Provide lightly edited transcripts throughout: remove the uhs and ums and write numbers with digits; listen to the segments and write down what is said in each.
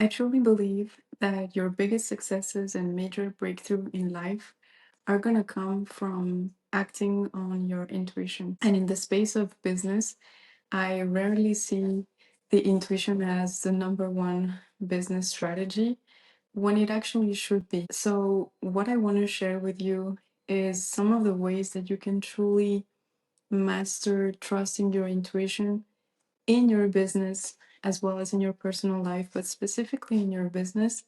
I truly believe that your biggest successes and major breakthrough in life are going to come from acting on your intuition. And in the space of business, I rarely see the intuition as the number one business strategy when it actually should be. So, what I want to share with you is some of the ways that you can truly master trusting your intuition in your business as well as in your personal life, but specifically in your business,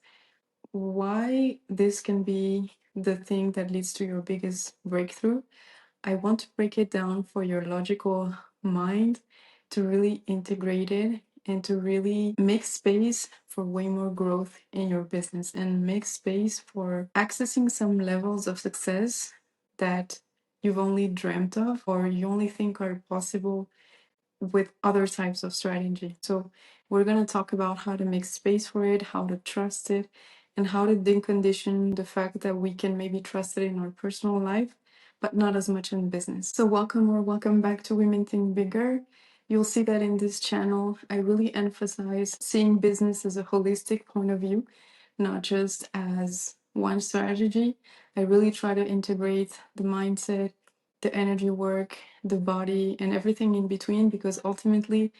why this can be the thing that leads to your biggest breakthrough. I want to break it down for your logical mind to really integrate it and to really make space for way more growth in your business and make space for accessing some levels of success that you've only dreamt of or you only think are possible with other types of strategy. So we're going to talk about how to make space for it, how to trust it, and how to decondition the fact that we can maybe trust it in our personal life, but not as much in business. So welcome back to Women Think Bigger. You'll see that in this channel, I really emphasize seeing business as a holistic point of view, not just as one strategy. I really try to integrate the mindset, the energy work, the body, and everything in between, because ultimately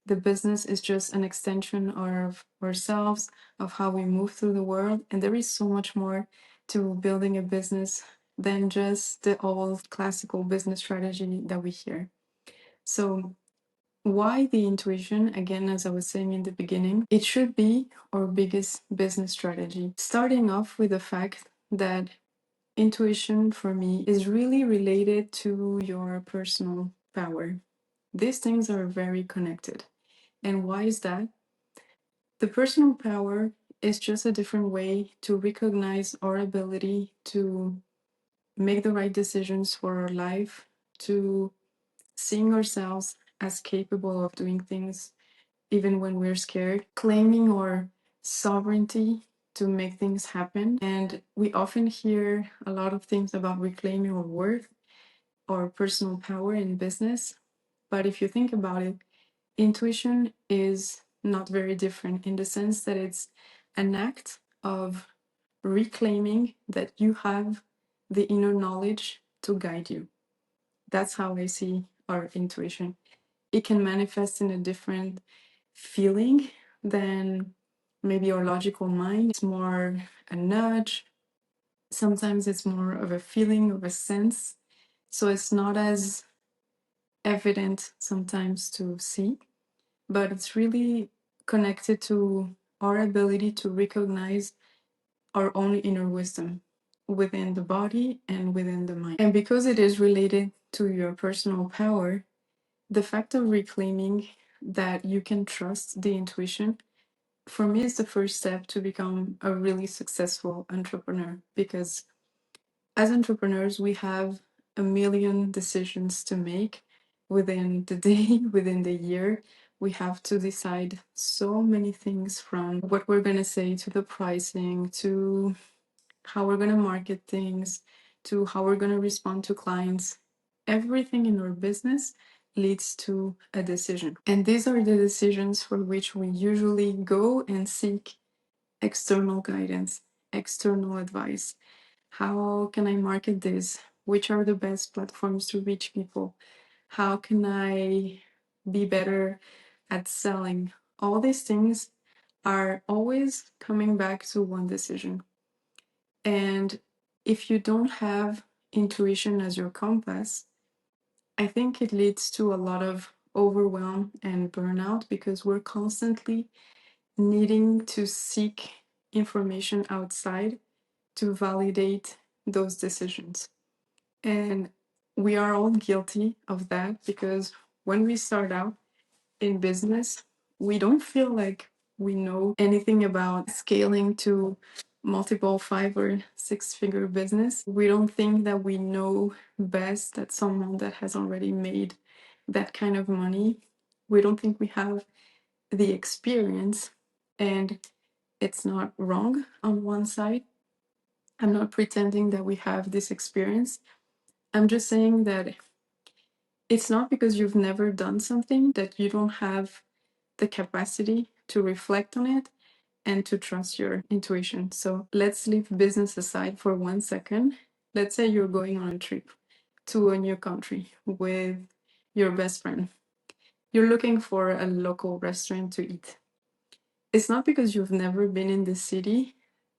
the business is just an extension of ourselves, of how we move through the world. And there is so much more to building a business than just the old classical business strategy that we hear. So, why the intuition? Again, as I was saying in the beginning, it should be our biggest business strategy. Starting off with the fact that intuition for me is really related to your personal power. These things are very connected. And why is that? The personal power is just a different way to recognize our ability to make the right decisions for our life, to seeing ourselves as capable of doing things even when we're scared, claiming our sovereignty to make things happen. And we often hear a lot of things about reclaiming our worth or personal power in business. But if you think about it, intuition is not very different in the sense that it's an act of reclaiming that you have the inner knowledge to guide you. That's how I see our intuition. It can manifest in a different feeling than maybe our logical mind. It's more a nudge. Sometimes it's more of a feeling, of a sense. So it's not as evident sometimes to see, but it's really connected to our ability to recognize our own inner wisdom within the body and within the mind. And because it is related to your personal power, the fact of reclaiming that you can trust the intuition, for me, is the first step to become a really successful entrepreneur. Because as entrepreneurs, we have a million decisions to make within the day, within the year. We have to decide so many things, from what we're going to say to the pricing to how we're going to market things to how we're going to respond to clients. Everything in our business leads to a decision. And these are the decisions for which we usually go and seek external guidance, external advice. How can I market this? Which are the best platforms to reach people? How can I be better at selling? All these things are always coming back to one decision. And if you don't have intuition as your compass, I think it leads to a lot of overwhelm and burnout, because we're constantly needing to seek information outside to validate those decisions. And we are all guilty of that, because when we start out in business, we don't feel like we know anything about scaling to multiple 5 or 6 figure business. We don't think that we know best that someone that has already made that kind of money. We don't think we have the experience, and it's not wrong on one side. I'm not pretending that we have this experience. I'm just saying that it's not because you've never done something that you don't have the capacity to reflect on it and to trust your intuition. So let's leave business aside for 1 second. Let's say you're going on a trip to a new country with your best friend. You're looking for a local restaurant to eat. It's not because you've never been in the city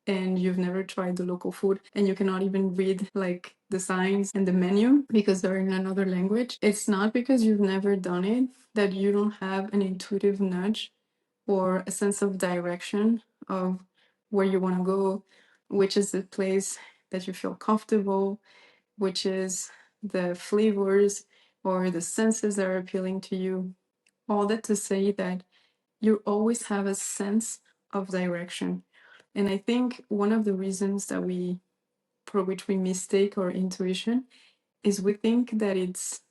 and you've never tried the local food and you cannot even read like the signs and the menu because they're in another language. It's not because you've never done it that you don't have an intuitive nudge or a sense of direction of where you want to go, which is the place that you feel comfortable, which is the flavors or the senses that are appealing to you. All that to say that you always have a sense of direction. And I think one of the reasons that for which we mistake our intuition is we think that it's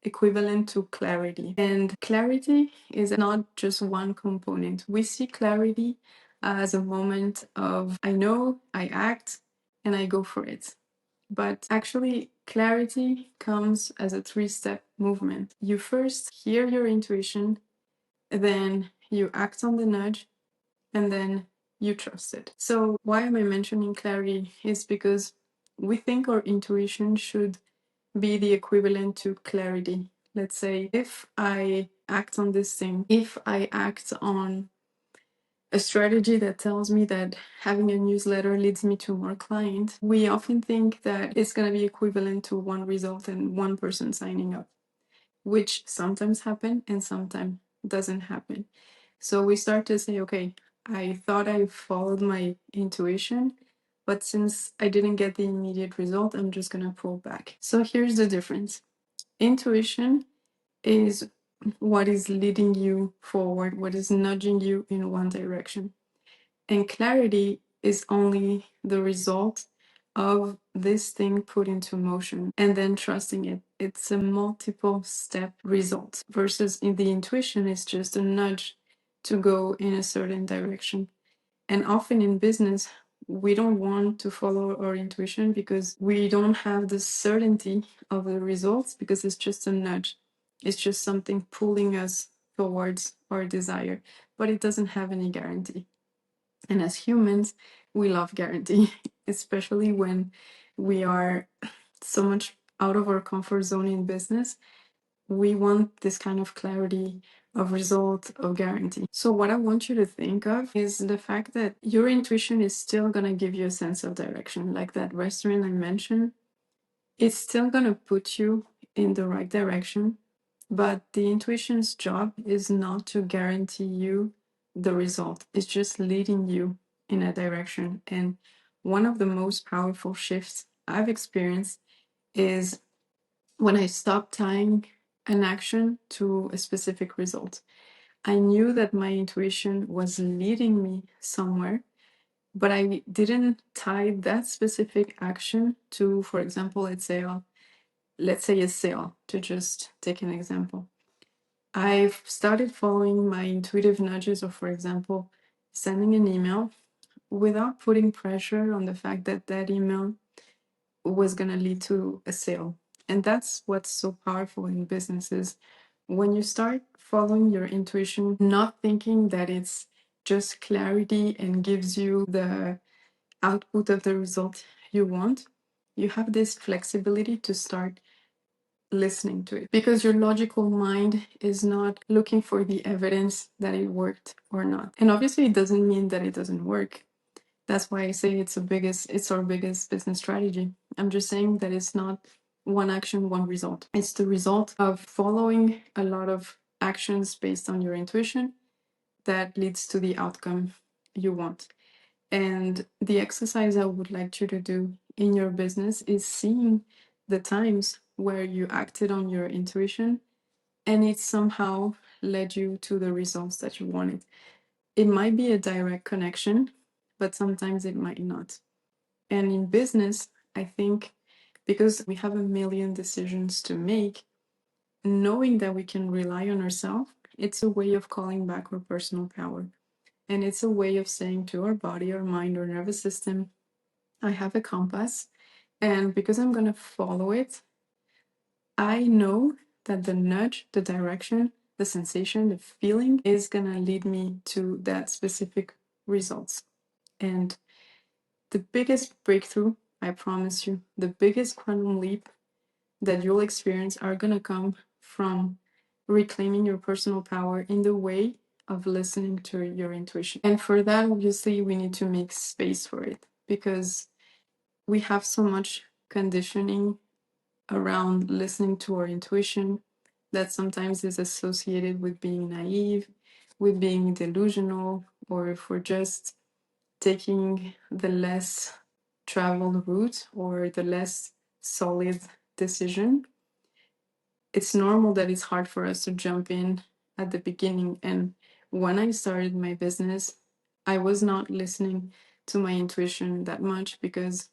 equivalent to clarity. And clarity is not just one component. We see clarity as a moment of, I know, I act, and I go for it. But actually, clarity comes as a 3-step movement. You first hear your intuition, then you act on the nudge, and then you trust it. So, why am I mentioning clarity? Is because we think our intuition should be the equivalent to clarity. Let's say if I act on this thing, if I act on a strategy that tells me that having a newsletter leads me to more clients, we often think that it's going to be equivalent to one result and one person signing up, which sometimes happen and sometimes doesn't happen. So we start to say, okay, I thought I followed my intuition, but since I didn't get the immediate result, I'm just going to pull back. So here's the difference. Intuition is what is leading you forward, what is nudging you in one direction. And clarity is only the result of this thing put into motion and then trusting it. It's a multiple step result versus in the intuition, it's just a nudge to go in a certain direction. And often in business, we don't want to follow our intuition because we don't have the certainty of the results because it's just a nudge. It's just something pulling us towards our desire, but it doesn't have any guarantee. And as humans, we love guarantee, especially when we are so much out of our comfort zone in business. We want this kind of clarity of result, of guarantee. So what I want you to think of is the fact that your intuition is still going to give you a sense of direction. Like that restaurant I mentioned, it's still going to put you in the right direction. But the intuition's job is not to guarantee you the result. It's just leading you in a direction. And one of the most powerful shifts I've experienced is when I stopped tying an action to a specific result. I knew that my intuition was leading me somewhere, but I didn't tie that specific action to, for example, let's say a sale, to just take an example. I've started following my intuitive nudges, or for example, sending an email without putting pressure on the fact that that email was going to lead to a sale. And that's what's so powerful in businesses. When you start following your intuition, not thinking that it's just clarity and gives you the output of the result you want, you have this flexibility to start listening to it because your logical mind is not looking for the evidence that it worked or not. And obviously it doesn't mean that it doesn't work. That's why I say it's our biggest business strategy. I'm just saying that it's not one action, one result. It's the result of following a lot of actions based on your intuition that leads to the outcome you want. And the exercise I would like you to do in your business is seeing the times where you acted on your intuition and it somehow led you to the results that you wanted. It might be a direct connection, but sometimes it might not. And in business, I think because we have a million decisions to make, knowing that we can rely on ourselves, it's a way of calling back our personal power. And it's a way of saying to our body, our mind, our nervous system, I have a compass. And because I'm going to follow it, I know that the nudge, the direction, the sensation, the feeling is going to lead me to that specific results. And the biggest breakthrough, I promise you, the biggest quantum leap that you'll experience are going to come from reclaiming your personal power in the way of listening to your intuition. And for that, obviously, we need to make space for it because we have so much conditioning around listening to our intuition that sometimes is associated with being naive, with being delusional, or if we're just taking the less traveled route or the less solid decision. It's normal that it's hard for us to jump in at the beginning. And when I started my business, I was not listening to my intuition that much because,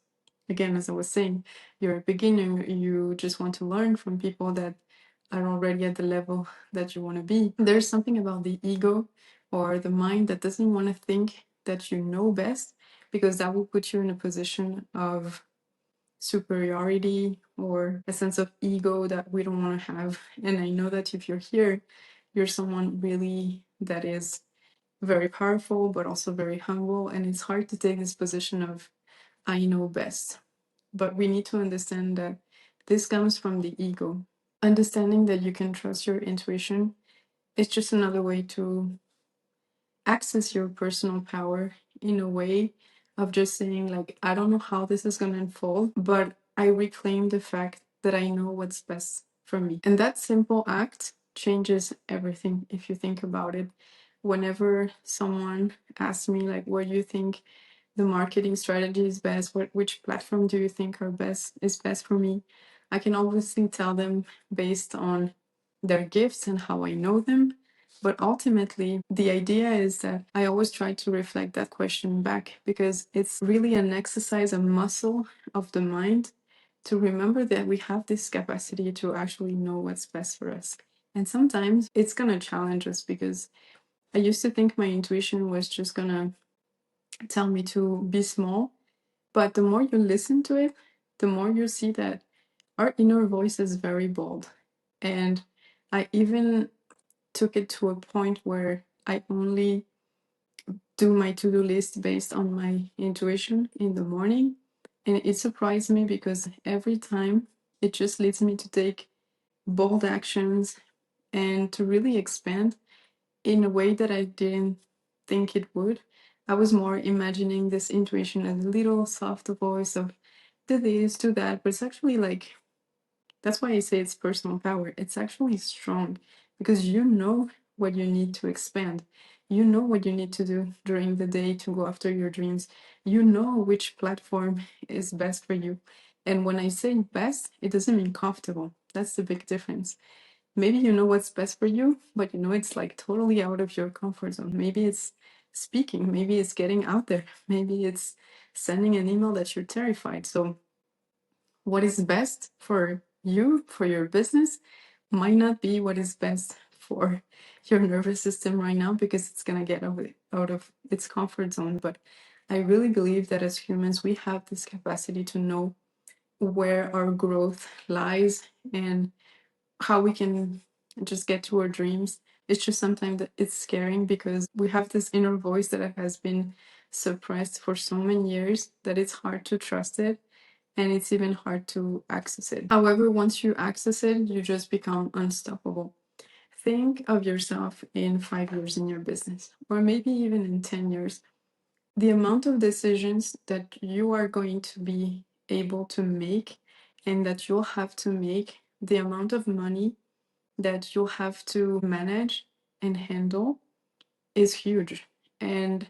again, as I was saying, you're a beginner, you just want to learn from people that are already at the level that you want to be. There's something about the ego or the mind that doesn't want to think that you know best because that will put you in a position of superiority or a sense of ego that we don't want to have. And I know that if you're here, you're someone really that is very powerful, but also very humble. And it's hard to take this position of, I know best. But we need to understand that this comes from the ego. Understanding that you can trust your intuition is just another way to access your personal power in a way of just saying, like, I don't know how this is going to unfold, but I reclaim the fact that I know what's best for me. And that simple act changes everything if you think about it. Whenever someone asks me, like, what do you think the marketing strategy is best, which platform do you think is best for me, I can obviously tell them based on their gifts and how I know them. But ultimately, the idea is that I always try to reflect that question back because it's really an exercise, a muscle of the mind to remember that we have this capacity to actually know what's best for us. And sometimes it's going to challenge us because I used to think my intuition was just going to tell me to be small. But the more you listen to it, the more you see that our inner voice is very bold. And I even took it to a point where I only do my to-do list based on my intuition in the morning. And it surprised me because every time it just leads me to take bold actions and to really expand in a way that I didn't think it would. I was more imagining this intuition as a little soft voice of do this, do that, but it's actually like that's why I say it's personal power. It's actually strong because you know what you need to expand. You know what you need to do during the day to go after your dreams. You know which platform is best for you. And when I say best, it doesn't mean comfortable. That's the big difference. Maybe you know what's best for you, but you know it's like totally out of your comfort zone. Maybe it's speaking, maybe it's getting out there, maybe it's sending an email that you're terrified. So what is best for you, for your business, might not be what is best for your nervous system right now because it's going to get out of its comfort zone. But I really believe that as humans, we have this capacity to know where our growth lies and how we can just get to our dreams. It's just sometimes that it's scaring because we have this inner voice that has been suppressed for so many years that it's hard to trust it and it's even hard to access it. However, once you access it, you just become unstoppable. Think of yourself in 5 years in your business, or maybe even in 10 years. The amount of decisions that you are going to be able to make and that you'll have to make, the amount of money that you'll have to manage and handle is huge. And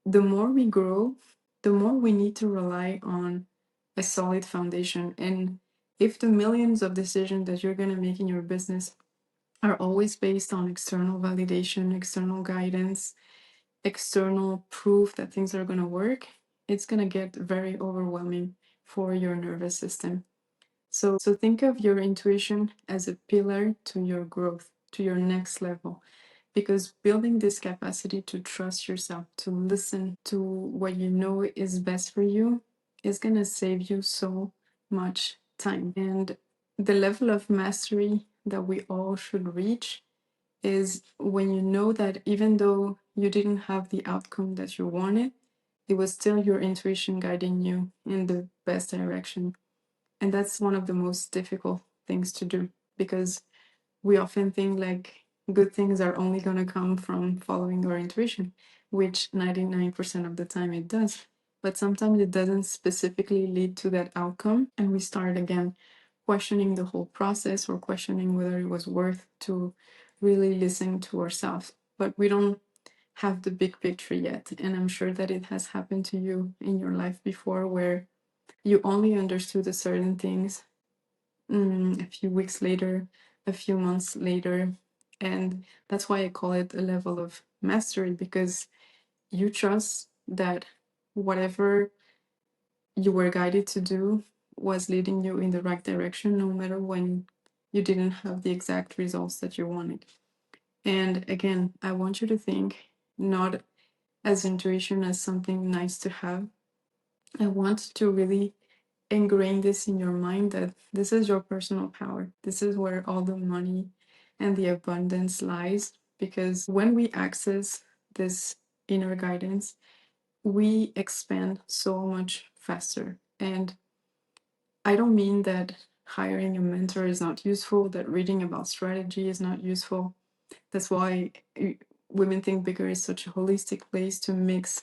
the more we grow, the more we need to rely on a solid foundation. And if the millions of decisions that you're going to make in your business are always based on external validation, external guidance, external proof that things are going to work, it's going to get very overwhelming for your nervous system. So think of your intuition as a pillar to your growth, to your next level. Because building this capacity to trust yourself, to listen to what you know is best for you, is going to save you so much time. And the level of mastery that we all should reach is when you know that even though you didn't have the outcome that you wanted, it was still your intuition guiding you in the best direction. And that's one of the most difficult things to do, because we often think like good things are only going to come from following our intuition, which 99% of the time it does. But sometimes it doesn't specifically lead to that outcome. And we start again questioning the whole process, or questioning whether it was worth to really listen to ourselves. But we don't have the big picture yet. And I'm sure that it has happened to you in your life before, where you only understood a certain things a few weeks later, a few months later. And that's why I call it a level of mastery, because you trust that whatever you were guided to do was leading you in the right direction, no matter when you didn't have the exact results that you wanted. And again, I want you to think not as intuition as something nice to have. I want to really ingrain this in your mind, that this is your personal power. This is where all the money and the abundance lies. Because when we access this inner guidance, we expand so much faster. And I don't mean that hiring a mentor is not useful, that reading about strategy is not useful. That's why Women Think Bigger is such a holistic place to mix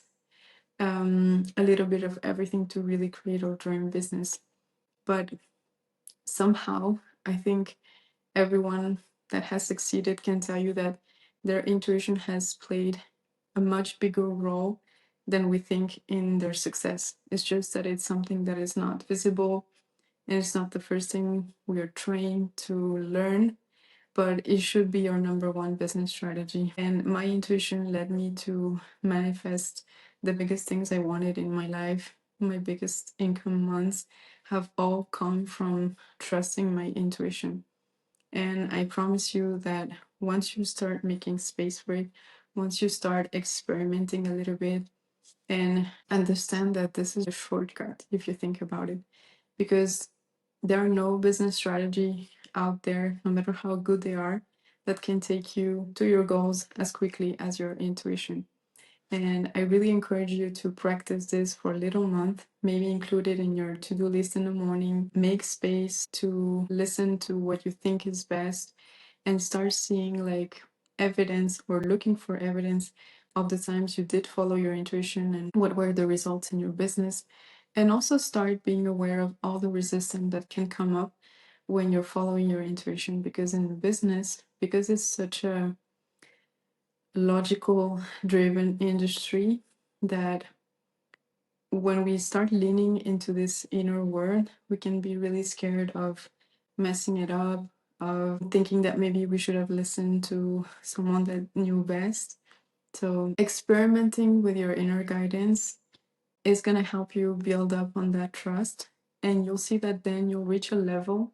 a little bit of everything to really create our dream business. But somehow, I think everyone that has succeeded can tell you that their intuition has played a much bigger role than we think in their success. It's just that it's something that is not visible, and it's not the first thing we are trained to learn, but it should be your number one business strategy. And my intuition led me to manifest the biggest things I wanted in my life. My biggest income months have all come from trusting my intuition. And I promise you that once you start making space for it, once you start experimenting a little bit, and understand that this is a shortcut if you think about it, because there are no business strategy out there, no matter how good they are, that can take you to your goals as quickly as your intuition. And I really encourage you to practice this for a little month, maybe include it in your to-do list in the morning, make space to listen to what you think is best, and start seeing like evidence, or looking for evidence of the times you did follow your intuition and what were the results in your business. And also start being aware of all the resistance that can come up when you're following your intuition, because in business, because it's such a logical driven industry, that when we start leaning into this inner world, we can be really scared of messing it up, of thinking that maybe we should have listened to someone that knew best. So experimenting with your inner guidance is going to help you build up on that trust, and you'll see that then you'll reach a level,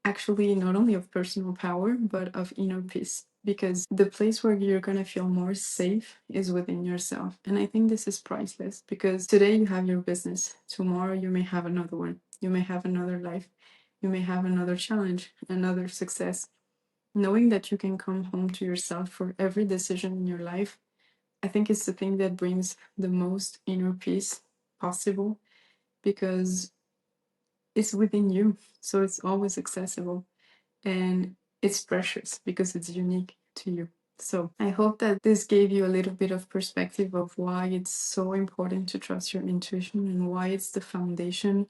actually not only of personal power, but of inner peace. Because the place where you're going to feel more safe is within yourself. And I think this is priceless, because today you have your business, tomorrow you may have another one, you may have another life, you may have another challenge, another success. Knowing that you can come home to yourself for every decision in your life, I think it's the thing that brings the most inner peace possible, because it's within you. So it's always accessible, and it's precious because it's unique to you. So I hope that this gave you a little bit of perspective of why it's so important to trust your intuition, and why it's the foundation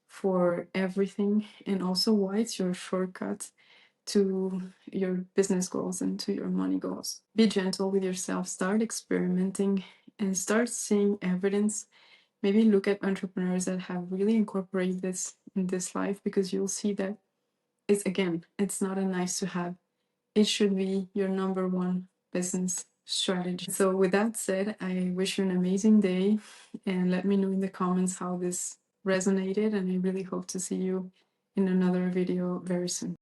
for everything, and also why it's your shortcut to your business goals and to your money goals. Be gentle with yourself, start experimenting, and start seeing evidence. Maybe look at entrepreneurs that have really incorporated this in this life, because you'll see that it's not a nice to have. It should be your number one business strategy. So with that said, I wish you an amazing day, and let me know in the comments how this resonated, and I really hope to see you in another video very soon.